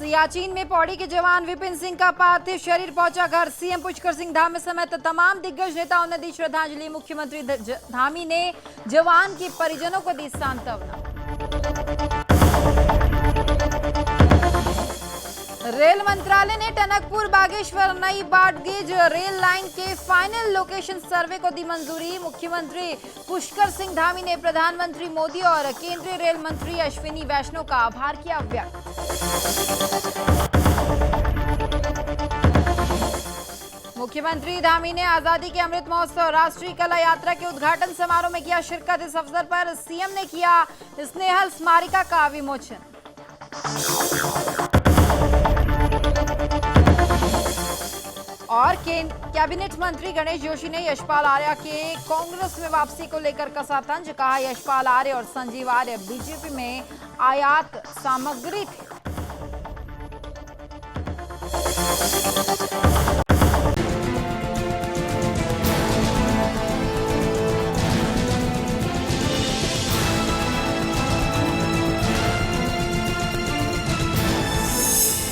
सियाचिन में पौड़ी के जवान विपिन सिंह का पार्थिव शरीर पहुंचा घर। सीएम पुष्कर सिंह धामी समेत तमाम दिग्गज नेताओं ने दी श्रद्धांजलि। मुख्यमंत्री धामी ने जवान के परिजनों को दी सांत्वना। रेल मंत्रालय ने टनकपुर बागेश्वर नई ब्रॉडगेज रेल लाइन के फाइनल लोकेशन सर्वे को दी मंजूरी। मुख्यमंत्री पुष्कर सिंह धामी ने प्रधानमंत्री मोदी और केंद्रीय रेल मंत्री अश्विनी वैष्णव का आभार किया व्यक्त। मुख्यमंत्री धामी ने आजादी के अमृत महोत्सव राष्ट्रीय कला यात्रा के उद्घाटन समारोह में किया शिरकत। इस अवसर पर सीएम ने किया स्नेहल स्मारिका का विमोचन। और कैबिनेट मंत्री गणेश जोशी ने यशपाल आर्य के कांग्रेस में वापसी को लेकर कसा तंज। कहा यशपाल आर्य और संजीव आर्य बीजेपी में आयात सामग्री थे।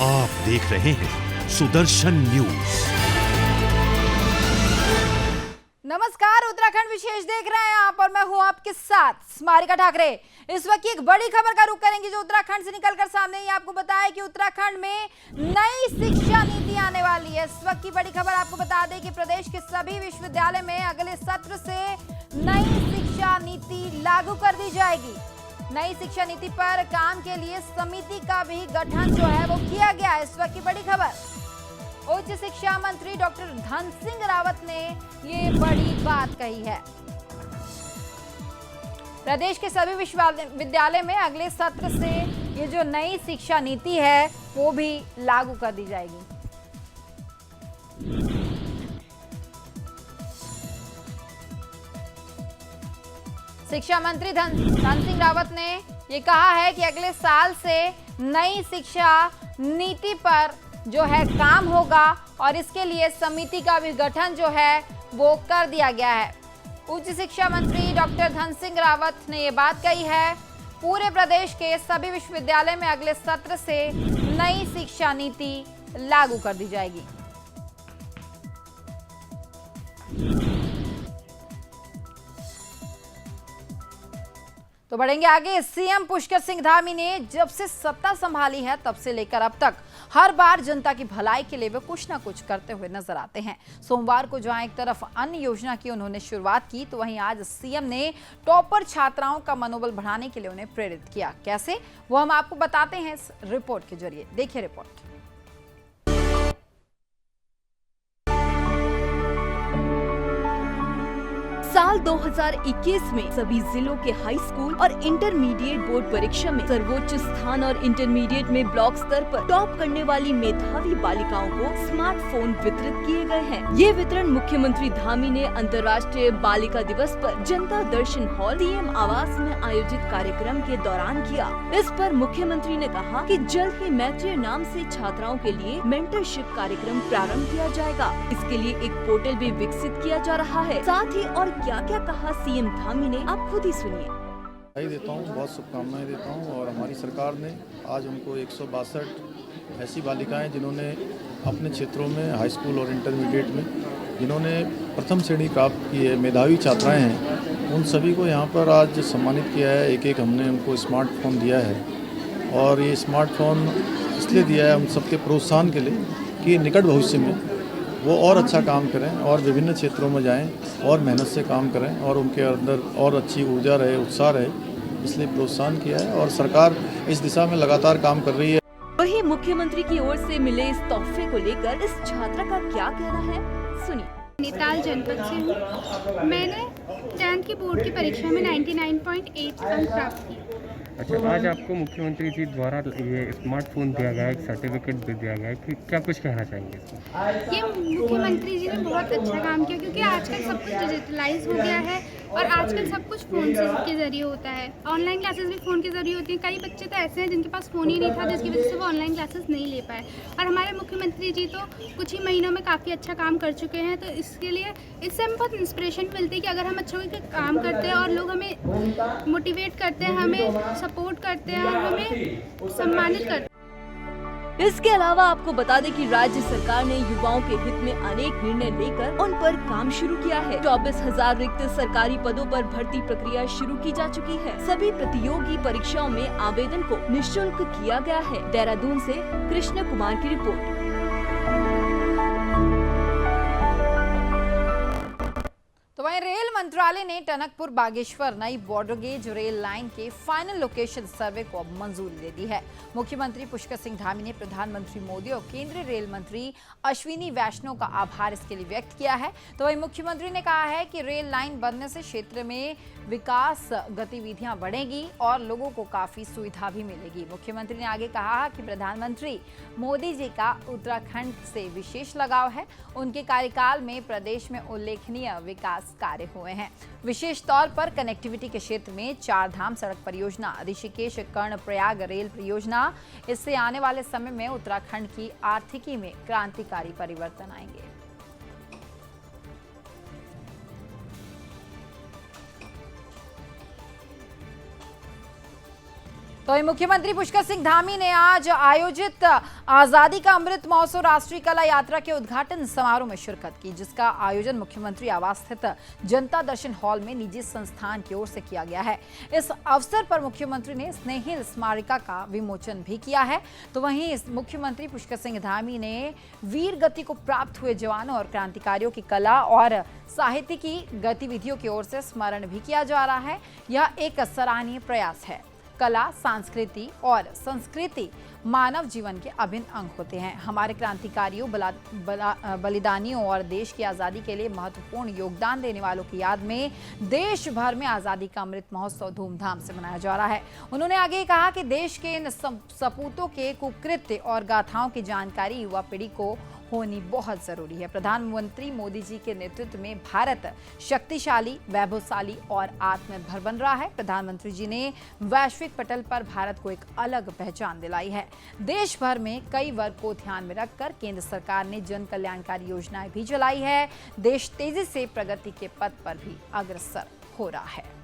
आप देख रहे हैं सुदर्शन न्यूज। नमस्कार, उत्तराखंड विशेष देख रहे हैं आप और मैं हूं आपके साथ स्मारिका ठाकरे। इस वक्त की एक बड़ी खबर का रुख करेंगे जो उत्तराखंड से निकलकर सामने ही आपको बताया कि उत्तराखंड में नई शिक्षा नीति आने वाली है। इस वक्त की बड़ी खबर आपको बता दें कि प्रदेश के सभी विश्वविद्यालय में अगले सत्र से नई शिक्षा नीति लागू कर दी जाएगी। नई शिक्षा नीति पर काम के लिए समिति का भी गठन जो है वो किया गया है। इस वक्त की बड़ी खबर, उच्च शिक्षा मंत्री डॉक्टर धन सिंह रावत ने ये बड़ी बात कही है। प्रदेश के सभी विश्वविद्यालय में अगले सत्र से ये जो नई शिक्षा नीति है वो भी लागू कर दी जाएगी। शिक्षा मंत्री धन सिंह रावत ने ये कहा है कि अगले साल से नई शिक्षा नीति पर जो है काम होगा और इसके लिए समिति का भी गठन जो है वो कर दिया गया है। उच्च शिक्षा मंत्री डॉक्टर धन सिंह रावत ने ये बात कही है। पूरे प्रदेश के सभी विश्वविद्यालय में अगले सत्र से नई शिक्षा नीति लागू कर दी जाएगी। तो बढ़ेंगे आगे। सीएम पुष्कर सिंह धामी ने जब से सत्ता संभाली है तब से लेकर अब तक हर बार जनता की भलाई के लिए वे कुछ ना कुछ करते हुए नजर आते हैं। सोमवार को जहां एक तरफ अन्य योजना की उन्होंने शुरुआत की तो वहीं आज सीएम ने टॉपर छात्राओं का मनोबल बढ़ाने के लिए उन्हें प्रेरित किया। कैसे, वो हम आपको बताते हैं इस रिपोर्ट के जरिए। देखिए रिपोर्ट। साल 2021 में सभी जिलों के हाई स्कूल और इंटरमीडिएट बोर्ड परीक्षा में सर्वोच्च स्थान और इंटरमीडिएट में ब्लॉक स्तर पर टॉप करने वाली मेधावी बालिकाओं को स्मार्टफोन वितरित किए गए हैं। ये वितरण मुख्यमंत्री धामी ने अंतर्राष्ट्रीय बालिका दिवस पर जनता दर्शन हॉल सीएम आवास में आयोजित कार्यक्रम के दौरान किया। इस पर मुख्यमंत्री ने कहा कि जल्द ही मैत्री नाम से छात्राओं के लिए मेंटरशिप कार्यक्रम प्रारंभ किया जाएगा। इसके लिए एक पोर्टल भी विकसित किया जा रहा है। साथ ही और क्या क्या कहा सीएम धामी ने, आप खुद ही सुनिए। बधाई देता हूँ, बहुत शुभकामनाएं देता हूँ। और हमारी सरकार ने आज उनको 162 ऐसी बालिकाएं जिन्होंने अपने क्षेत्रों में हाई स्कूल और इंटरमीडिएट में जिन्होंने प्रथम श्रेणी प्राप्त की है, मेधावी छात्राएं हैं, उन सभी को यहाँ पर आज सम्मानित किया है। एक एक हमने उनको स्मार्टफोन दिया है और ये स्मार्टफोन इसलिए दिया है हम सबके प्रोत्साहन के लिए कि निकट भविष्य में वो और अच्छा काम करें और विभिन्न क्षेत्रों में जाएं और मेहनत से काम करें और उनके अंदर और अच्छी ऊर्जा रहे, उत्साह रहे, इसलिए प्रोत्साहन किया है और सरकार इस दिशा में लगातार काम कर रही है। वहीं मुख्यमंत्री की ओर से मिले इस तोहफे को लेकर इस छात्रा का क्या कहना है, सुनिए। नैनीताल जनपद से हूँ। मैंने 10th की बोर्ड की परीक्षा में 99.8 अंक प्राप्त किए। अच्छा, आज आपको मुख्यमंत्री जी द्वारा ये स्मार्टफोन दिया गया है, एक सर्टिफिकेट भी दिया गया है, कि क्या कुछ कहना चाहेंगे इसमें? ये मुख्यमंत्री जी ने बहुत अच्छा काम किया क्योंकि आजकल सब कुछ डिजिटलाइज हो गया है और आजकल सब कुछ फ़ोन के ज़रिए होता है। ऑनलाइन क्लासेस भी फ़ोन के ज़रिए होती हैं। कई बच्चे तो ऐसे हैं जिनके पास फ़ोन ही नहीं था, जिसकी वजह से वो ऑनलाइन क्लासेस नहीं ले पाए। और हमारे मुख्यमंत्री जी तो कुछ ही महीनों में काफ़ी अच्छा काम कर चुके हैं, तो इसके लिए इससे हमें बहुत इंस्पिरेशन मिलती है कि अगर हम अच्छा कोई काम करते हैं और लोग हमें मोटिवेट करते हैं, हमें सपोर्ट करते हैं और हमें सम्मानित करते हैं। इसके अलावा आपको बता दें कि राज्य सरकार ने युवाओं के हित में अनेक निर्णय लेकर उन पर काम शुरू किया है। 24,000 रिक्त सरकारी पदों पर भर्ती प्रक्रिया शुरू की जा चुकी है। सभी प्रतियोगी परीक्षाओं में आवेदन को निःशुल्क किया गया है। देहरादून से कृष्ण कुमार की रिपोर्ट। तो वहीं रेल मंत्रालय ने टनकपुर बागेश्वर नई बॉर्डर गेज रेल लाइन के फाइनल लोकेशन सर्वे को अब मंजूरी दे दी है। मुख्यमंत्री पुष्कर सिंह धामी ने प्रधानमंत्री मोदी और केंद्रीय रेल मंत्री अश्विनी वैष्णव का आभार इसके लिए व्यक्त किया है। तो वहीं मुख्यमंत्री ने कहा है कि रेल लाइन बनने से क्षेत्र में विकास गतिविधियां बढ़ेगी और लोगों को काफी सुविधा भी मिलेगी। मुख्यमंत्री ने आगे कहा कि प्रधानमंत्री मोदी जी का उत्तराखंड से विशेष लगाव है। उनके कार्यकाल में प्रदेश में उल्लेखनीय विकास कार्य हुए हैं। विशेष तौर पर कनेक्टिविटी के क्षेत्र में 4 धाम सड़क परियोजना, ऋषिकेश कर्णप्रयाग रेल परियोजना, इससे आने वाले समय में उत्तराखंड की आर्थिकी में क्रांतिकारी परिवर्तन आएंगे। तो मुख्यमंत्री पुष्कर सिंह धामी ने आज आयोजित आजादी का अमृत महोत्सव राष्ट्रीय कला यात्रा के उद्घाटन समारोह में शिरकत की, जिसका आयोजन मुख्यमंत्री आवास स्थित जनता दर्शन हॉल में निजी संस्थान की ओर से किया गया है। इस अवसर पर मुख्यमंत्री ने स्नेहिल स्मारिका का विमोचन भी किया है। तो वहीं मुख्यमंत्री पुष्कर सिंह धामी ने वीर गति को प्राप्त हुए जवानों और क्रांतिकारियों की कला और साहित्य की गतिविधियों की ओर से स्मरण भी किया जा रहा है। यह एक सराहनीय प्रयास है। कला, संस्कृति और संस्कृति मानव जीवन के अभिन्न अंग होते हैं। हमारे क्रांतिकारियों, बलिदानियों और देश की आज़ादी के लिए महत्वपूर्ण योगदान देने वालों की याद में देश भर में आज़ादी का अमृत महोत्सव धूमधाम से मनाया जा रहा है। उन्होंने आगे कहा कि देश के इन सपूतों के कुकृत्य और गाथाओं की जानकारी युवा पीढ़ी को होनी बहुत जरूरी है। प्रधानमंत्री मोदी जी के नेतृत्व में भारत शक्तिशाली, वैभवशाली और आत्मनिर्भर बन रहा है। प्रधानमंत्री जी ने वैश्विक पटल पर भारत को एक अलग पहचान दिलाई है। देश भर में कई वर्ग को ध्यान में रखकर केंद्र सरकार ने जन कल्याणकारी योजनाएं भी चलाई है। देश तेजी से प्रगति के पथ पर भी अग्रसर हो रहा है।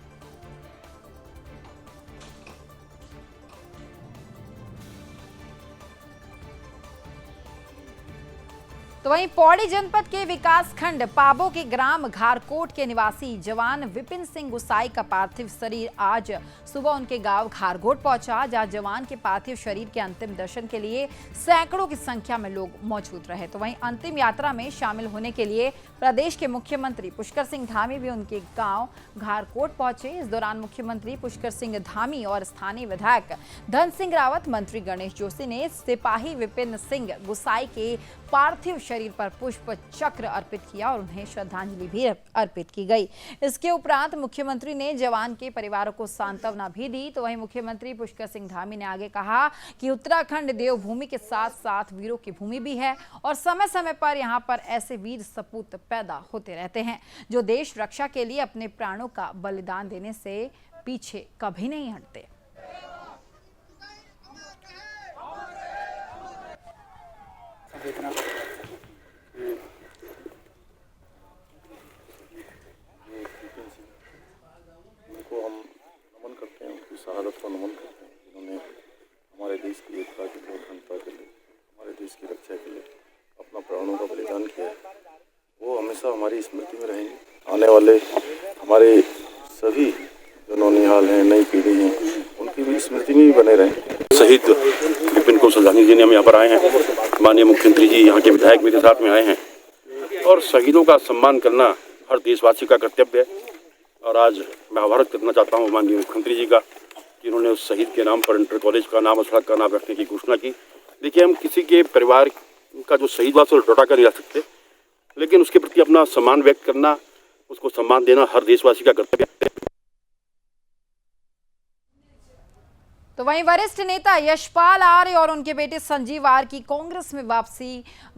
तो वहीं पौड़ी जनपद के विकास खंड पाबो के ग्राम घारकोट के निवासी जवान विपिन सिंह गुसाई का पार्थिव शरीर आज सुबह उनके गांव घारकोट पहुंचा, जहां जवान के पार्थिव शरीर के अंतिम दर्शन के लिए सैकड़ों की संख्या में लोग मौजूद रहे। तो वहीं अंतिम यात्रा में शामिल होने के लिए प्रदेश के मुख्यमंत्री पुष्कर सिंह धामी भी उनके गांव घारकोट पहुंचे। इस दौरान मुख्यमंत्री पुष्कर सिंह धामी और स्थानीय विधायक धन सिंह रावत, मंत्री गणेश जोशी ने सिपाही विपिन सिंह गुसाई के पार्थिव शरीर पर पुष्प चक्र अर्पित किया और उन्हें श्रद्धांजलि भी अर्पित की गई। इसके उपरांत मुख्यमंत्री ने जवान के परिवारों को सांत्वना भी दी। तो वहीं मुख्यमंत्री पुष्कर सिंह धामी ने आगे कहा कि उत्तराखंड देवभूमि के साथ साथ वीरों की भूमि भी है और समय समय पर यहाँ पर ऐसे वीर सपूत पैदा होते रहते हैं जो देश रक्षा के लिए अपने प्राणों का बलिदान देने से पीछे कभी नहीं हटते। उनको हम नमन करते हैं, उनकी शहादत को नमन करते हैं, जिन्होंने हमारे देश की एकता के लिए, अखंडता के लिए, हमारे देश की रक्षा के लिए अपना प्राणों का बलिदान किया है। वो हमेशा हमारी स्मृति में रहेंगे। आने वाले हमारे सभी जो नौनिहाल हैं, नई पीढ़ी हैं, उनकी भी स्मृति में भी बने रहें। शहीद विपिन को श्रद्धांजलि देने हम यहाँ पर आए हैं। माननीय मुख्यमंत्री जी, यहाँ के विधायक मेरे साथ में आए हैं और शहीदों का सम्मान करना हर देशवासी का कर्तव्य है। और आज मैं आभार करना चाहता हूँ माननीय मुख्यमंत्री जी का, जिन्होंने उस शहीद के नाम पर इंटर कॉलेज का नाम और सड़क का नाम रखने की घोषणा की। देखिए, हम किसी के परिवार का जो शहीद हुआ उसे लौटा कर नहीं जा सकते, लेकिन उसके प्रति अपना सम्मान व्यक्त करना, उसको सम्मान देना हर देशवासी का कर्तव्य है। तो वहीं वरिष्ठ नेता यशपाल आर्य और उनके बेटे संजीव आर्य की कांग्रेस में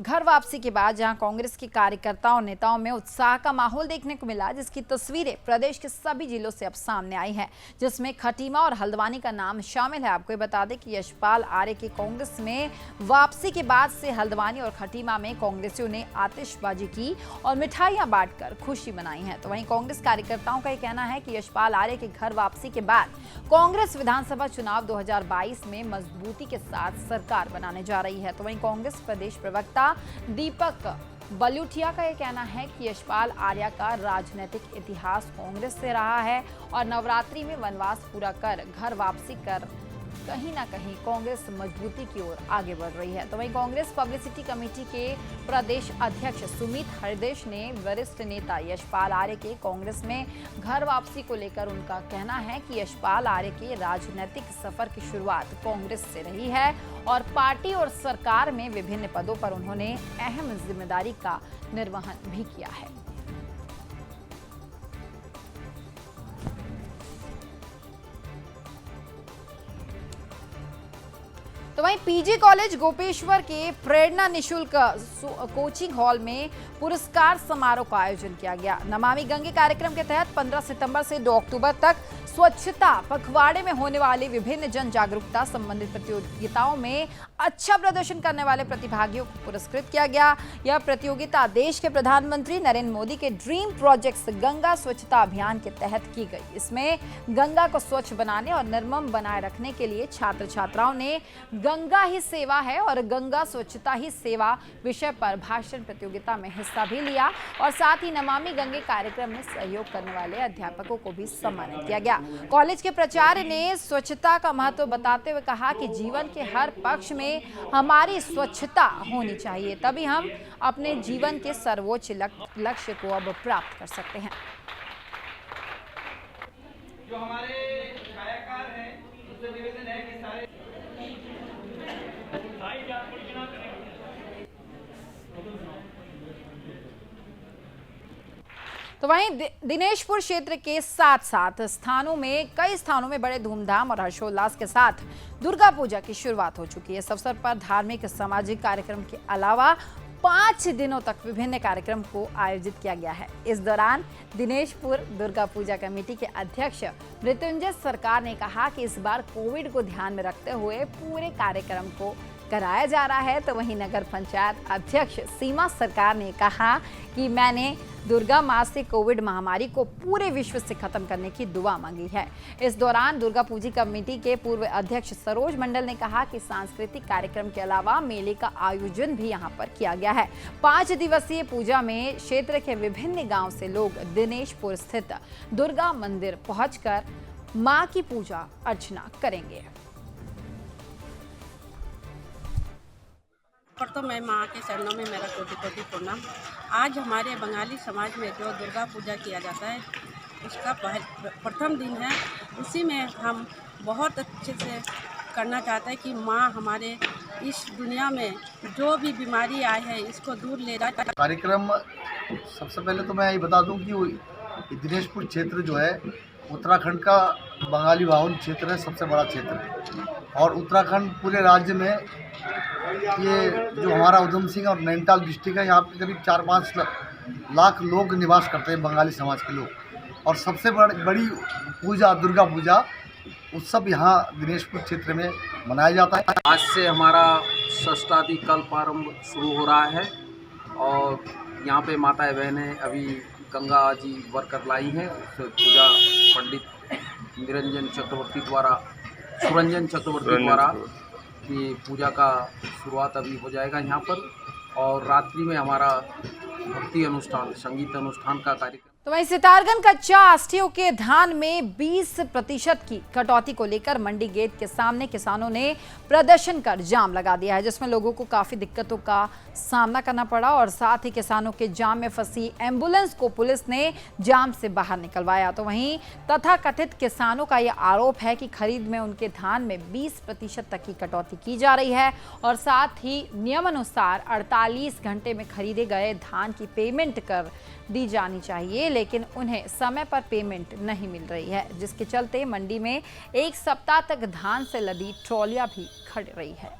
घर वापसी के बाद जहां कांग्रेस के कार्यकर्ताओं और नेताओं में उत्साह का माहौल देखने को मिला, जिसकी तस्वीरें प्रदेश के सभी जिलों से अब सामने आई हैं, जिसमें खटीमा और हल्द्वानी का नाम शामिल है। आपको बता दें कि यशपाल आर्य की कांग्रेस में वापसी के बाद से हल्द्वानी और खटीमा में कांग्रेसियों ने आतिशबाजी की और मिठाइयां बांटकर खुशी मनाई है। तो वहीं कांग्रेस कार्यकर्ताओं का यह कहना है कि यशपाल आर्य के घर वापसी के बाद कांग्रेस विधानसभा चुनाव 2022 में मजबूती के साथ सरकार बनाने जा रही है। तो वहीं कांग्रेस प्रदेश प्रवक्ता दीपक बलूटिया का यह कहना है कि यशपाल आर्या का राजनीतिक इतिहास कांग्रेस से रहा है और नवरात्रि में वनवास पूरा कर घर वापसी कर कहीं ना कहीं कांग्रेस मजबूती की ओर आगे बढ़ रही है। तो वहीं कांग्रेस पब्लिसिटी कमेटी के प्रदेश अध्यक्ष सुमित हरदेश ने वरिष्ठ नेता यशपाल आर्य के कांग्रेस में घर वापसी को लेकर उनका कहना है कि यशपाल आर्य के राजनीतिक सफर की शुरुआत कांग्रेस से रही है और पार्टी और सरकार में विभिन्न पदों पर उन्होंने अहम जिम्मेदारी का निर्वहन भी किया है। तो वहीं पीजी कॉलेज गोपेश्वर के प्रेरणा निशुल्क कोचिंग हॉल में पुरस्कार समारोह का आयोजन किया गया। नमामि गंगे कार्यक्रम के तहत 15 सितंबर से 2 अक्टूबर तक स्वच्छता पखवाड़े में होने वाली विभिन्न जन जागरूकता संबंधित प्रतियोगिताओं में अच्छा प्रदर्शन करने वाले प्रतिभागियों को पुरस्कृत किया गया। यह प्रतियोगिता देश के प्रधानमंत्री नरेंद्र मोदी के ड्रीम प्रोजेक्ट गंगा स्वच्छता अभियान के तहत की गई। इसमें गंगा को स्वच्छ बनाने और निर्मम बनाए रखने के लिए छात्र छात्राओं ने गंगा ही सेवा है और गंगा स्वच्छता ही सेवा विषय पर भाषण प्रतियोगिता में हिस्सा भी लिया और साथ ही नमामि गंगे कार्यक्रम में सहयोग करने वाले अध्यापकों को भी सम्मानित किया गया। कॉलेज के प्राचार्य ने स्वच्छता का महत्व बताते हुए कहा कि जीवन के हर पक्ष में हमारी स्वच्छता होनी चाहिए, तभी हम अपने जीवन के सर्वोच्च लक्ष्य को अब प्राप्त कर सकते हैं। जो हमारे छायाकार हैं उससे निवेदन है कि सारे तो वहीं दिनेशपुर क्षेत्र के साथ कई स्थानों में बड़े धूमधाम और हर्षोल्लास के साथ दुर्गा पूजा की शुरुआत हो चुकी है। इस अवसर पर धार्मिक सामाजिक कार्यक्रम के अलावा 5 दिनों तक विभिन्न कार्यक्रम को आयोजित किया गया है। इस दौरान दिनेशपुर दुर्गा पूजा कमेटी के अध्यक्ष मृत्युंजय सरकार ने कहा कि इस बार कोविड को ध्यान में रखते हुए पूरे कार्यक्रम को कराया जा रहा है। तो वहीं नगर पंचायत अध्यक्ष सीमा सरकार ने कहा कि मैंने दुर्गा माँ से कोविड महामारी को पूरे विश्व से खत्म करने की दुआ मांगी है। इस दौरान दुर्गा पूजा कमेटी के पूर्व अध्यक्ष सरोज मंडल ने कहा कि सांस्कृतिक कार्यक्रम के अलावा मेले का आयोजन भी यहाँ पर किया गया है। 5 दिवसीय पूजा में क्षेत्र के विभिन्न गांव से लोग दिनेशपुर स्थित दुर्गा मंदिर पहुंचकर मां की पूजा अर्चना करेंगे। तो मैं माँ के चरणों में मेरा कोटि कोटि प्रणाम। आज हमारे बंगाली समाज में जो दुर्गा पूजा किया जाता है उसका प्रथम दिन है। उसी में हम बहुत अच्छे से करना चाहते हैं कि माँ हमारे इस दुनिया में जो भी बीमारी आई है इसको दूर ले जाए। कार्यक्रम सबसे पहले तो मैं ये बता दूं कि दिनेशपुर क्षेत्र जो है उत्तराखंड का बंगाली बाहुल क्षेत्र है, सबसे बड़ा क्षेत्र है और उत्तराखंड पूरे राज्य में ये जो हमारा उधम सिंह और नैनीताल डिस्ट्रिक्ट है, यहाँ पे करीब 4-5 लाख लोग निवास करते हैं, बंगाली समाज के लोग। और सबसे बड़ी पूजा दुर्गा पूजा उत्सव यहाँ दिनेशपुर क्षेत्र में मनाया जाता है। आज से हमारा षष्ठादि कल्प आरंभ शुरू हो रहा है और यहाँ पे माताएं बहनें अभी गंगा जी वर्कर लाई हैं। पूजा पंडित निरंजन चक्रवर्ती द्वारा सुरंजन चक्रवर्ती द्वारा ये पूजा का शुरुआत अभी हो जाएगा यहाँ पर और रात्रि में हमारा भक्ति अनुष्ठान संगीत अनुष्ठान का कार्यक्रम। तो वहीं सितारगंज कच्चा आष्टियों के धान में 20% की कटौती को लेकर मंडी गेट के सामने किसानों ने प्रदर्शन कर जाम लगा दिया है, जिसमें लोगों को काफी दिक्कतों का सामना करना पड़ा और साथ ही किसानों के जाम में फंसी एम्बुलेंस को पुलिस ने जाम से बाहर निकलवाया। तो वहीं तथाकथित किसानों का यह आरोप है कि खरीद में उनके धान में 20% तक की कटौती की जा रही है और साथ ही नियमानुसार 48 घंटे में खरीदे गए धान की पेमेंट कर दी जानी चाहिए, लेकिन उन्हें समय पर पेमेंट नहीं मिल रही है, जिसके चलते मंडी में 1 सप्ताह तक धान से लदी ट्रॉलियां भी खड़ी रही है।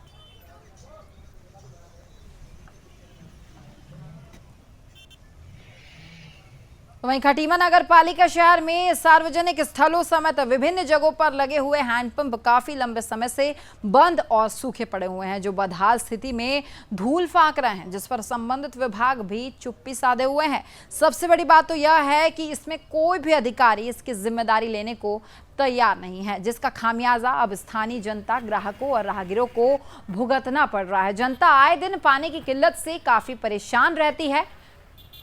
वहीं खटीमा नगर पालिका शहर में सार्वजनिक स्थलों समेत विभिन्न जगहों पर लगे हुए हैंडपंप काफी लंबे समय से बंद और सूखे पड़े हुए हैं, जो बदहाल स्थिति में धूल फांक रहे हैं, जिस पर संबंधित विभाग भी चुप्पी साधे हुए हैं। सबसे बड़ी बात तो यह है कि इसमें कोई भी अधिकारी इसकी जिम्मेदारी लेने को तैयार नहीं है, जिसका खामियाजा अब स्थानीय जनता, ग्राहकों और राहगीरों को भुगतना पड़ रहा है। जनता आए दिन पानी की किल्लत से काफी परेशान रहती है।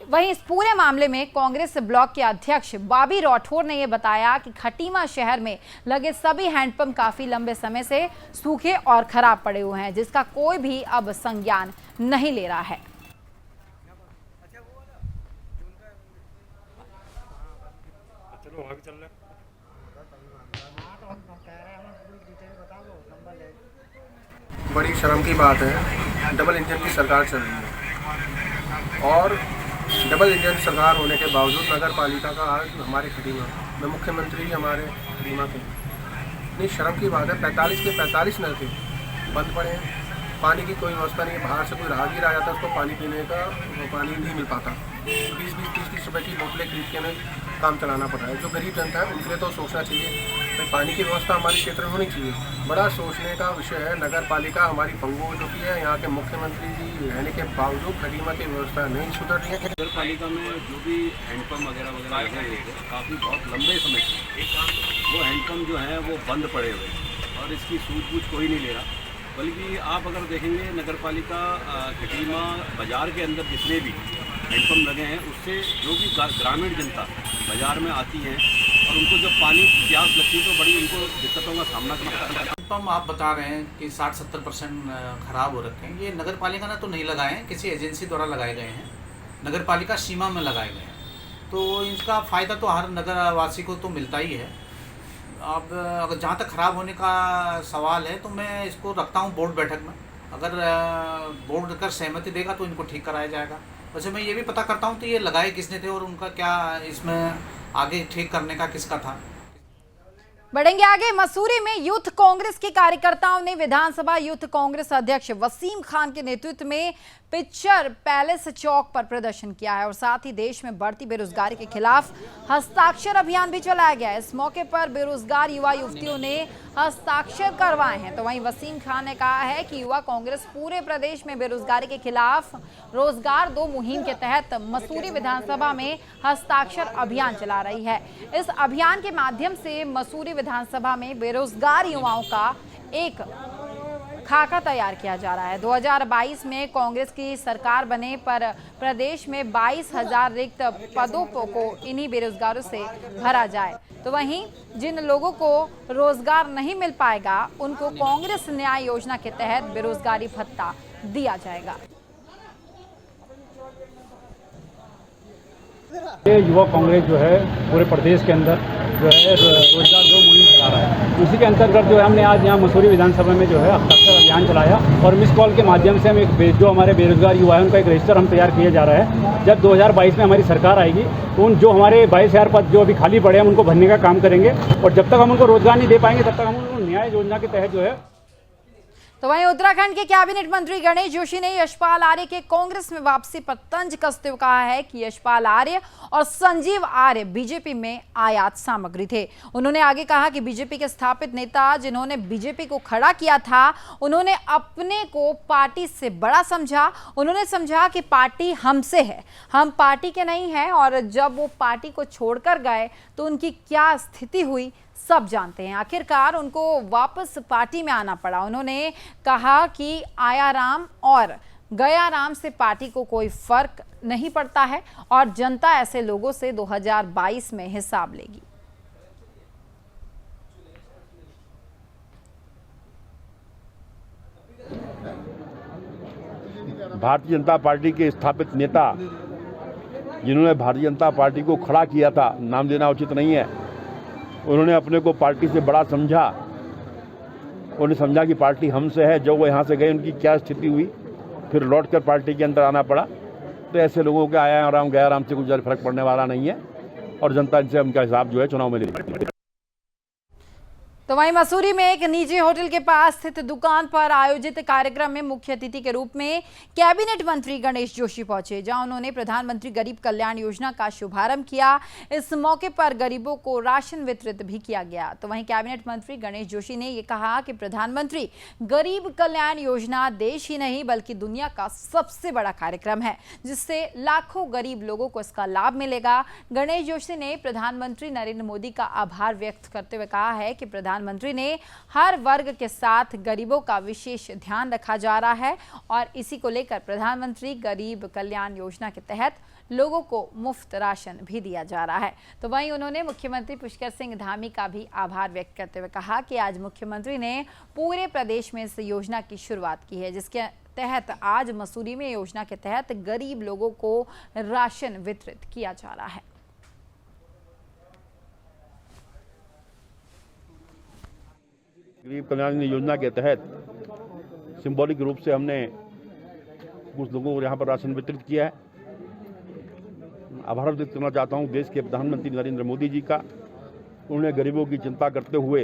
वहीं इस पूरे मामले में कांग्रेस ब्लॉक के अध्यक्ष बॉबी राठौर ने यह बताया कि खटीमा शहर में लगे सभी हैंडपंप काफी लंबे समय से सूखे और खराब पड़े हुए हैं, जिसका कोई भी अब संज्ञान नहीं ले रहा है। बड़ी शर्म की बात है, डबल इंजन की सरकार चल रही है और डबल इंजन सरकार होने के बावजूद नगर पालिका का आज हमारे खटीमा में मुख्यमंत्री हमारे खटीमा के इतनी शर्म की बात है, 45 के 45 नलके बंद पड़े हैं। पानी की कोई व्यवस्था नहीं है, बाहर से कोई राहगीर आ जाता है उसको पानी पीने का पानी नहीं मिल पाता। 20-20, 30-30 रुपये की बोतलें खरीद के हमें काम चलाना पड़ रहा है। जो गरीब जनता है उनके लिए तो सोचना चाहिए भाई पानी की व्यवस्था हमारे क्षेत्र में होनी चाहिए। बड़ा सोचने का विषय है। नगर पालिका हमारी पंगु हो चुकी है, यहाँ के मुख्यमंत्री जी रहने के बावजूद खटीमा की व्यवस्था नहीं सुधर रही है। नगर पालिका में जो भी हैंडपम्प वगैरह लगे हुए थे काफ़ी बहुत लंबे समय से वो हैंडपम्प जो है वो बंद पड़े हुए और इसकी सूझबूझ कोई नहीं ले रहा। बल्कि आप अगर देखेंगे नगर पालिका खटीमा बाज़ार के अंदर जितने भी हैंडपम्प लगे हैं उससे जो भी ग्रामीण जनता बाज़ार में आती है और उनको जब पानी प्यास लगती है तो बड़ी उनको दिक्कतों का सामना करना पड़ता है। हैंडपम्प आप बता रहे हैं कि 60-70% ख़राब हो रखे हैं। ये नगर पालिका ने तो नहीं लगाए हैं, किसी एजेंसी द्वारा लगाए गए हैं, नगर पालिका सीमा में लगाए गए हैं। तो इसका फ़ायदा तो हर नगर वासी को तो मिलता ही है। अब अगर जहाँ तक ख़राब होने का सवाल है तो मैं इसको रखता हूँ बोर्ड बैठक में। अगर बोर्ड अगर सहमति देगा तो इनको ठीक कराया जाएगा। वैसे मैं ये भी पता करता हूँ तो ये लगाए किसने थे और उनका क्या इसमें आगे ठीक करने का किसका था। बढ़ेंगे आगे। मसूरी में यूथ कांग्रेस के कार्यकर्ताओं ने विधानसभा यूथ कांग्रेस अध्यक्ष वसीम खान के नेतृत्व में पिक्चर पैलेस चौक पर प्रदर्शन किया है और साथ ही देश में बढ़ती बेरोजगारी के खिलाफ हस्ताक्षर अभियान भी चलाया गया है। इस मौके पर बेरोजगार युवा युवतियों ने हस्ताक्षर करवाए हैं। तो वहीं वसीम खान ने कहा है कि युवा कांग्रेस पूरे प्रदेश में बेरोजगारी के खिलाफ रोजगार 2 मुहिम के तहत मसूरी विधानसभा में हस्ताक्षर अभियान चला रही है। इस अभियान के माध्यम से मसूरी विधानसभा में बेरोजगार युवाओं का एक खाका तैयार किया जा रहा है। 2022 में कांग्रेस की सरकार बने पर प्रदेश में 22,000 रिक्त पदों को इन्हीं बेरोजगारों से भरा जाए। तो वहीं जिन लोगों को रोजगार नहीं मिल पाएगा उनको कांग्रेस न्याय योजना के तहत बेरोजगारी भत्ता दिया जाएगा। ये युवा कांग्रेस जो है पूरे प्रदेश के अंदर जो है रोजगार 2 मुहिम चला रहा है। उसी के अंतर्गत जो है हमने आज यहाँ मसूरी विधानसभा में जो है हस्ताक्षर अभियान चलाया और मिस कॉल के माध्यम से हम एक जो हमारे बेरोजगार युवा है उनका एक रजिस्टर हम तैयार किया जा रहा है। जब 2022 में हमारी सरकार आएगी तो उन जो हमारे 22,000 पद जो अभी खाली पड़े हैं उनको भरने का काम करेंगे और जब तक हम उनको रोजगार नहीं दे पाएंगे तब तक हम उनको न्याय योजना के तहत जो है। तो वहीं उत्तराखंड के कैबिनेट मंत्री गणेश जोशी ने यशपाल आर्य के कांग्रेस में वापसी पर तंज कसते हुए कहा है कि यशपाल आर्य और संजीव आर्य बीजेपी में आयात सामग्री थे। उन्होंने आगे कहा कि बीजेपी के स्थापित नेता जिन्होंने बीजेपी को खड़ा किया था उन्होंने अपने को पार्टी से बड़ा समझा। उन्होंने समझा कि पार्टी हमसे है, हम पार्टी के नहीं हैं और जब वो पार्टी को छोड़कर गए तो उनकी क्या स्थिति हुई सब जानते हैं। आखिरकार उनको वापस पार्टी में आना पड़ा। उन्होंने कहा कि आया राम और गया राम से पार्टी को कोई फर्क नहीं पड़ता है और जनता ऐसे लोगों से 2022 में हिसाब लेगी। भारतीय जनता पार्टी के स्थापित नेता जिन्होंने भारतीय जनता पार्टी को खड़ा किया था, नाम लेना उचित नहीं है, उन्होंने अपने को पार्टी से बड़ा समझा। उन्होंने समझा कि पार्टी हमसे है। जो वो यहाँ से गए उनकी क्या स्थिति हुई, फिर लौटकर पार्टी के अंदर आना पड़ा। तो ऐसे लोगों के आया राम गया राम से कुछ ज़्यादा फर्क पड़ने वाला नहीं है और जनता इनसे उनका हिसाब जो है चुनाव में ले। तो वहीं मसूरी में एक निजी होटल के पास स्थित दुकान पर आयोजित कार्यक्रम में मुख्य अतिथि के रूप में कैबिनेट मंत्री गणेश जोशी पहुंचे, जहां उन्होंने प्रधानमंत्री गरीब कल्याण योजना का शुभारंभ किया। इस मौके पर गरीबों को राशन वितरित भी किया गया। तो वहीं कैबिनेट मंत्री गणेश जोशी ने ये कहा कि प्रधानमंत्री गरीब कल्याण योजना देश ही नहीं बल्कि दुनिया का सबसे बड़ा कार्यक्रम है, जिससे लाखों गरीब लोगों को इसका लाभ मिलेगा। गणेश जोशी ने प्रधानमंत्री नरेंद्र मोदी का आभार व्यक्त करते हुए कहा है कि प्रधानमंत्री ने हर वर्ग के साथ गरीबों का विशेष ध्यान रखा जा रहा है और इसी को लेकर प्रधानमंत्री गरीब कल्याण योजना के तहत लोगों को मुफ्त राशन भी दिया जा रहा है। तो वहीं उन्होंने मुख्यमंत्री पुष्कर सिंह धामी का भी आभार व्यक्त करते हुए कहा कि आज मुख्यमंत्री ने पूरे प्रदेश में इस योजना की शुरुआत की है, जिसके तहत आज मसूरी में योजना के तहत गरीब लोगों को राशन वितरित किया जा रहा है। गरीब कल्याण योजना के तहत सिंबॉलिक रूप से हमने कुछ लोगों को यहाँ पर राशन वितरित किया है। आभार व्यक्त करना चाहता हूँ देश के प्रधानमंत्री नरेंद्र मोदी जी का। उन्होंने गरीबों की चिंता करते हुए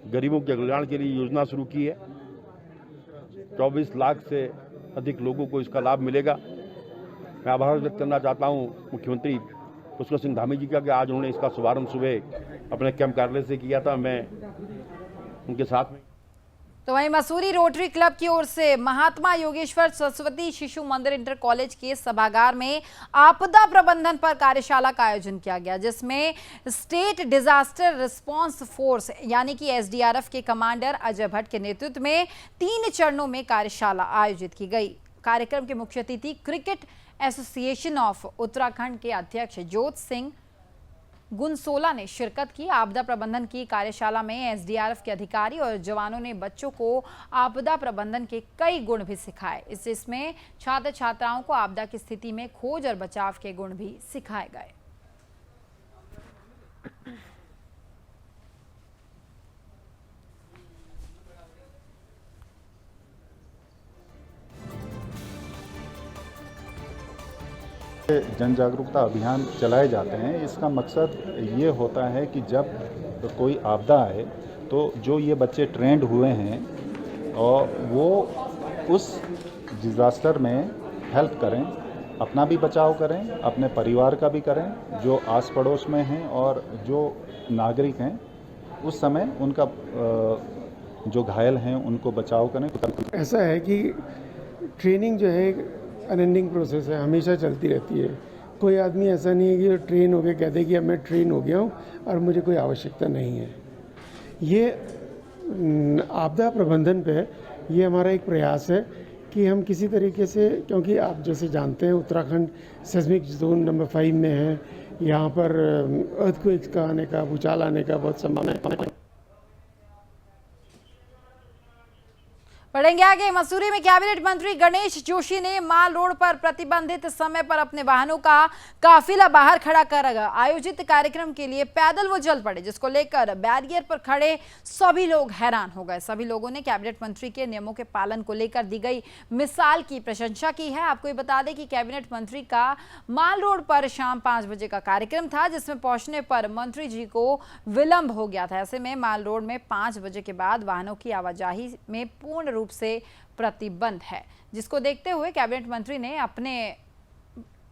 गरीबों के कल्याण के लिए योजना शुरू की है। 24 लाख से अधिक लोगों को इसका लाभ मिलेगा। मैं आभार व्यक्त करना चाहता हूँ मुख्यमंत्री पुष्कर सिंह धामी जी का कि आज उन्होंने इसका शुभारंभ सुबह अपने कैंप कार्यालय से किया था, मैं उनके साथ में। तो वहीं मसूरी रोटरी क्लब की ओर से महात्मा योगेश्वर सरस्वती शिशु मंदिर इंटर कॉलेज के सभागार में आपदा प्रबंधन पर कार्यशाला का आयोजन किया गया, जिसमें स्टेट डिजास्टर रिस्पांस फोर्स यानी कि SDRF के कमांडर अजय भट्ट के नेतृत्व में 3 चरणों में कार्यशाला आयोजित की गई। कार्यक्रम के मुख्य अतिथि क्रिकेट एसोसिएशन ऑफ उत्तराखंड के अध्यक्ष जोत सिंह गुनसोला ने शिरकत की। आपदा प्रबंधन की कार्यशाला में SDRF के अधिकारी और जवानों ने बच्चों को आपदा प्रबंधन के कई गुण भी सिखाए। इसमें छात्र छात्राओं को आपदा की स्थिति में खोज और बचाव के गुण भी सिखाए गए। जन जागरूकता अभियान चलाए जाते हैं। इसका मकसद ये होता है कि जब कोई आपदा आए तो जो ये बच्चे ट्रेंड हुए हैं और वो उस डिज़ास्टर में हेल्प करें, अपना भी बचाव करें, अपने परिवार का भी करें, जो आस पड़ोस में हैं और जो नागरिक हैं उस समय उनका जो घायल हैं उनको बचाव करें। ऐसा है कि ट्रेनिंग जो है अनएंडिंग प्रोसेस है, हमेशा चलती रहती है। कोई आदमी ऐसा नहीं है कि ट्रेन हो गया कह दे कि अब मैं ट्रेन हो गया हूँ और मुझे कोई आवश्यकता नहीं है। ये आपदा प्रबंधन पे ये हमारा एक प्रयास है कि हम किसी तरीके से, क्योंकि आप जैसे जानते हैं उत्तराखंड सेस्मिक जोन नंबर 5 में है, यहाँ पर अर्थक्वेक्स का आने का, भूचाल आने का बहुत संभावना है। बढ़ेंगे आगे। मसूरी में कैबिनेट मंत्री गणेश जोशी ने माल रोड पर प्रतिबंधित समय पर अपने वाहनों का काफिला बाहर खड़ा कर आयोजित कार्यक्रम के लिए पैदल वो चल पड़े, जिसको लेकर बैरियर पर खड़े सभी लोग हैरान हो गए। सभी लोगों ने कैबिनेट मंत्री के नियमों के पालन को लेकर दी गई मिसाल की प्रशंसा की है। आपको ये बता दें कि कैबिनेट मंत्री का माल रोड पर शाम 5 बजे का कार्यक्रम था, जिसमें पहुंचने पर मंत्री जी को विलंब हो गया था। ऐसे में माल रोड में 5 बजे के बाद वाहनों की आवाजाही में पूर्ण रूप से प्रतिबंध है, जिसको देखते हुए कैबिनेट मंत्री ने अपने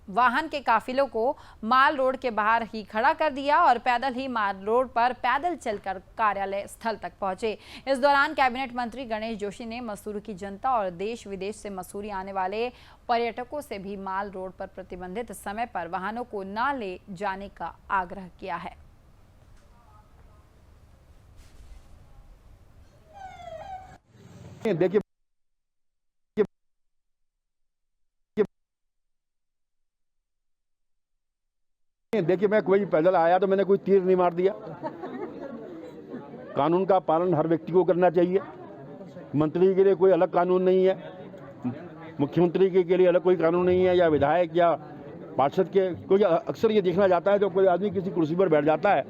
वाहन के काफिलों को माल रोड के बाहर ही खड़ा कर दिया और पैदल ही माल रोड पर पैदल चलकर कार्यालय स्थल तक पहुंचे। इस दौरान कैबिनेट मंत्री गणेश जोशी ने मसूरी की जनता और देश विदेश से मसूरी आने वाले पर्यटकों से भी माल रोड पर प्रतिबंधित समय पर वाहनों को न ले जाने का आग्रह किया है। देखिए मैं कोई पैदल आया तो मैंने कोई तीर नहीं मार दिया। कानून का पालन हर व्यक्ति को करना चाहिए। मंत्री के लिए कोई अलग कानून नहीं है, मुख्यमंत्री के लिए अलग कोई कानून नहीं है, या विधायक या पार्षद के। कोई अक्सर ये देखना चाहता है जब कोई आदमी किसी कुर्सी पर बैठ जाता है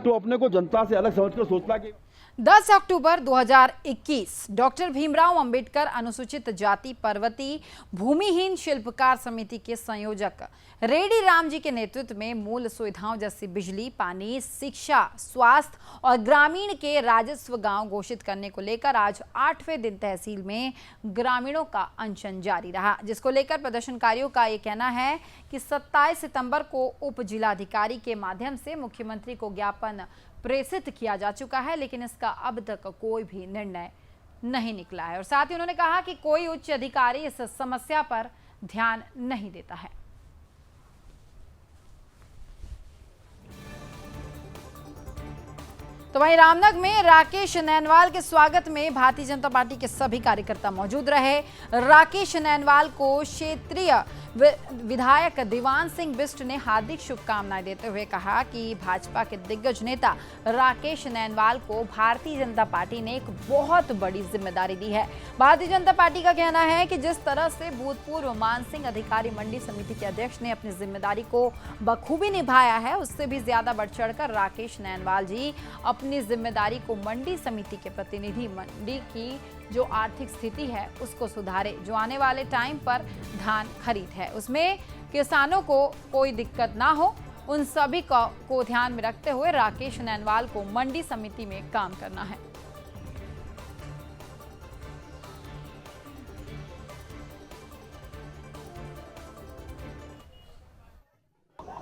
तो अपने को जनता से अलग समझकर सोचता है कि 10 अक्टूबर 2021 डॉक्टर भीमराव अंबेडकर अनुसूचित जाति पर्वतीय भूमिहीन शिल्पकार समिति के संयोजक रेड्डी राम जी के नेतृत्व में मूल सुविधाओं जैसी बिजली, पानी, शिक्षा, स्वास्थ्य और ग्रामीण के राजस्व गांव घोषित करने को लेकर आज 8वें दिन तहसील में ग्रामीणों का अनशन जारी रहा, जिसको लेकर प्रदर्शनकारियों का ये कहना है कि 27 सितंबर को उप जिलाधिकारी के माध्यम से मुख्यमंत्री को ज्ञापन प्रेषित किया जा चुका है, लेकिन इसका अब तक कोई भी निर्णय नहीं निकला है। और साथ ही उन्होंने कहा कि कोई उच्च अधिकारी इस समस्या पर ध्यान नहीं देता है। तो वहीं रामनगर में राकेश नैनवाल के स्वागत में भारतीय जनता पार्टी के सभी कार्यकर्ता मौजूद रहे। राकेश नैनवाल को क्षेत्रीय विधायक दीवान सिंह बिष्ट ने हार्दिक शुभकामनाएं देते हुए कहा कि भाजपा के दिग्गज नेता राकेश नैनवाल को भारतीय जनता पार्टी ने एक बहुत बड़ी जिम्मेदारी दी है। भारतीय जनता पार्टी का कहना है कि जिस तरह से भूतपूर्व मान सिंह अधिकारी मंडी समिति के अध्यक्ष ने अपनी जिम्मेदारी को बखूबी निभाया है, उससे भी ज्यादा बढ़ चढ़कर राकेश नैनवाल जी अपनी जिम्मेदारी को मंडी समिति के प्रतिनिधि, मंडी की जो आर्थिक स्थिति है उसको सुधारे, जो आने वाले टाइम पर धान खरीद है उसमें किसानों को कोई दिक्कत ना हो, उन सभी को ध्यान में रखते हुए राकेश नैनवाल को मंडी समिति में काम करना है।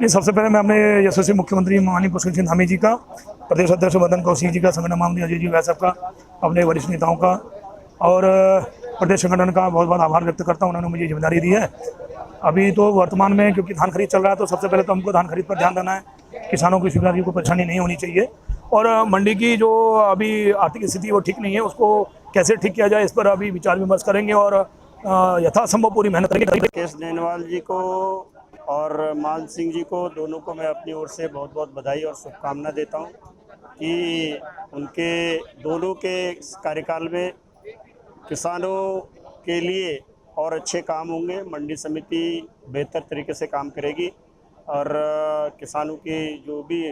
सबसे पहले मैं अपने यशस्वी मुख्यमंत्री माननीय पुष्कर सिंह धामी जी का, प्रदेश अध्यक्ष मदन कौशिक जी का, संगठन महामंत्री अजय जी वैश्य का, अपने वरिष्ठ नेताओं का और प्रदेश संगठन का बहुत बहुत आभार व्यक्त करता हूं। उन्होंने मुझे जिम्मेदारी दी है। अभी तो वर्तमान में क्योंकि धान खरीद चल रहा है तो सबसे पहले तो हमको धान खरीद पर ध्यान देना है, किसानों की स्वीकृति को परेशानी नहीं होनी चाहिए और मंडी की जो अभी आर्थिक स्थिति वो ठीक नहीं है, उसको कैसे ठीक किया जाए इस पर अभी विचार विमर्श करेंगे और यथासंभव पूरी मेहनत करेंगे। राकेश नैनवाल जी को और मान सिंह जी को दोनों को मैं अपनी ओर से बहुत बहुत बधाई और शुभकामना देता हूं कि उनके दोनों के कार्यकाल में किसानों के लिए और अच्छे काम होंगे। मंडी समिति बेहतर तरीके से काम करेगी और किसानों की जो भी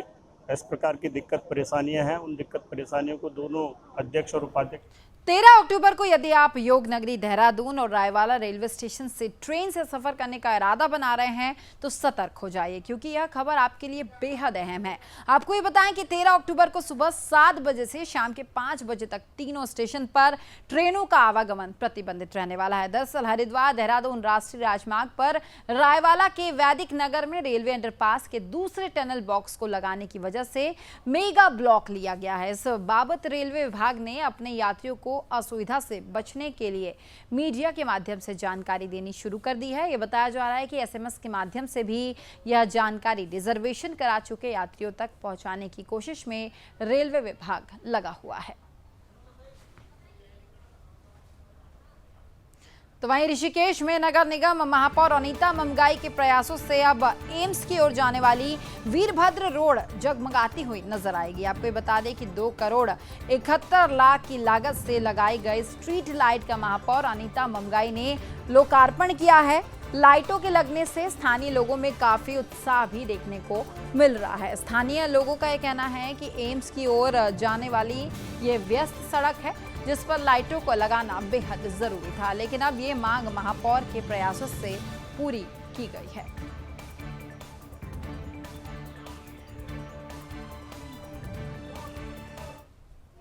इस प्रकार की दिक्कत परेशानियां हैं उन दिक्कत परेशानियों को दोनों अध्यक्ष और उपाध्यक्ष 13 अक्टूबर को यदि आप योग नगरी देहरादून और रायवाला रेलवे स्टेशन से ट्रेन से सफर करने का इरादा बना रहे हैं तो सतर्क हो जाइए, क्योंकि यह खबर आपके लिए बेहद अहम है। आपको ये बताएं कि 13 अक्टूबर को सुबह 7 बजे से शाम के 5 बजे तक तीनों स्टेशन पर ट्रेनों का आवागमन प्रतिबंधित रहने वाला है। दरअसल हरिद्वार देहरादून राष्ट्रीय राजमार्ग पर रायवाला के वैदिक नगर में रेलवे अंडरपास के दूसरे टनल बॉक्स को लगाने की वजह से मेगा ब्लॉक लिया गया है। इस बाबत रेलवे विभाग ने अपने यात्रियों को असुविधा से बचने के लिए मीडिया के माध्यम से जानकारी देनी शुरू कर दी है। यह बताया जा रहा है कि एसएमएस के माध्यम से भी यह जानकारी रिजर्वेशन करा चुके यात्रियों तक पहुंचाने की कोशिश में रेलवे विभाग लगा हुआ है। तो वहीं ऋषिकेश में नगर निगम महापौर अनीता ममगाई के प्रयासों से अब एम्स की ओर जाने वाली वीरभद्र रोड जगमगाती हुई नजर आएगी। आपको ये बता दें कि 2 करोड़ 71 लाख की लागत से लगाई गई स्ट्रीट लाइट का महापौर अनीता ममगाई ने लोकार्पण किया है। लाइटों के लगने से स्थानीय लोगों में काफी उत्साह भी देखने को मिल रहा है। स्थानीय लोगों का यह कहना है कि एम्स की ओर जाने वाली ये व्यस्त सड़क है जिस पर लाइटों को लगाना बेहद जरूरी था, लेकिन अब ये मांग महापौर के प्रयासों से पूरी की गई है।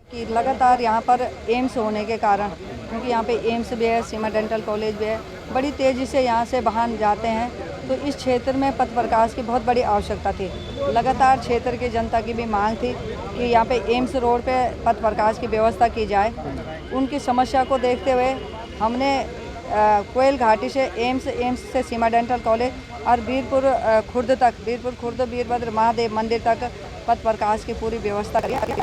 कि लगातार यहाँ पर एम्स होने के कारण, क्योंकि यहाँ पे एम्स भी है, सीमा डेंटल कॉलेज भी है, बड़ी तेज़ी से यहाँ से वाहन जाते हैं, तो इस क्षेत्र में पथ प्रकाश की बहुत बड़ी आवश्यकता थी। लगातार क्षेत्र की जनता की भी मांग थी कि यहाँ पे एम्स रोड पे पथ प्रकाश की व्यवस्था की जाए। उनकी समस्या को देखते हुए हमने कोयल घाटी से एम्स से सीमा डेंटल कॉलेज और वीरपुर खुर्द वीरभद्र महादेव मंदिर तक पथ प्रकाश की पूरी व्यवस्था करी।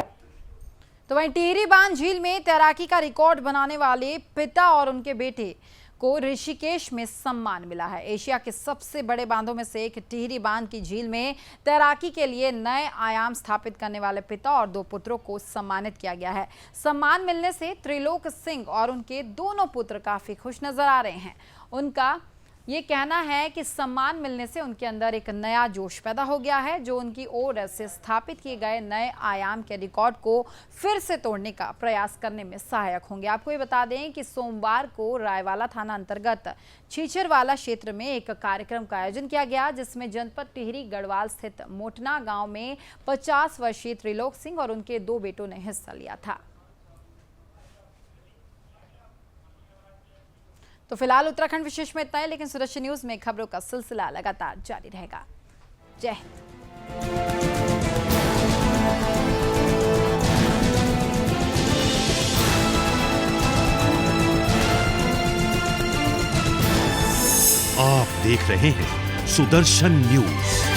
तो वहीं टिहरी बांध झील में तैराकी का रिकॉर्ड बनाने वाले पिता और उनके बेटे को ऋषिकेश में सम्मान मिला है। एशिया के सबसे बड़े बांधों में से एक टिहरी बांध की झील में तैराकी के लिए नए आयाम स्थापित करने वाले पिता और 2 पुत्रों को सम्मानित किया गया है। सम्मान मिलने से त्रिलोक सिंह और उनके दोनों पुत्र काफी खुश नजर आ रहे हैं। उनका ये कहना है कि सम्मान मिलने से उनके अंदर एक नया जोश पैदा हो गया है, जो उनकी ओर से स्थापित किए गए नए आयाम के रिकॉर्ड को फिर से तोड़ने का प्रयास करने में सहायक होंगे। आपको ये बता दें कि सोमवार को रायवाला थाना अंतर्गत छीछरवाला क्षेत्र में एक कार्यक्रम का आयोजन किया गया, जिसमें जनपद टिहरी गढ़वाल स्थित मोटना गांव में 50 वर्षीय त्रिलोक सिंह और उनके 2 बेटों ने हिस्सा लिया था। तो फिलहाल उत्तराखंड विशेष में इतना ही, लेकिन सुदर्शन न्यूज में खबरों का सिलसिला लगातार जारी रहेगा। जय हिंद। आप देख रहे हैं सुदर्शन न्यूज।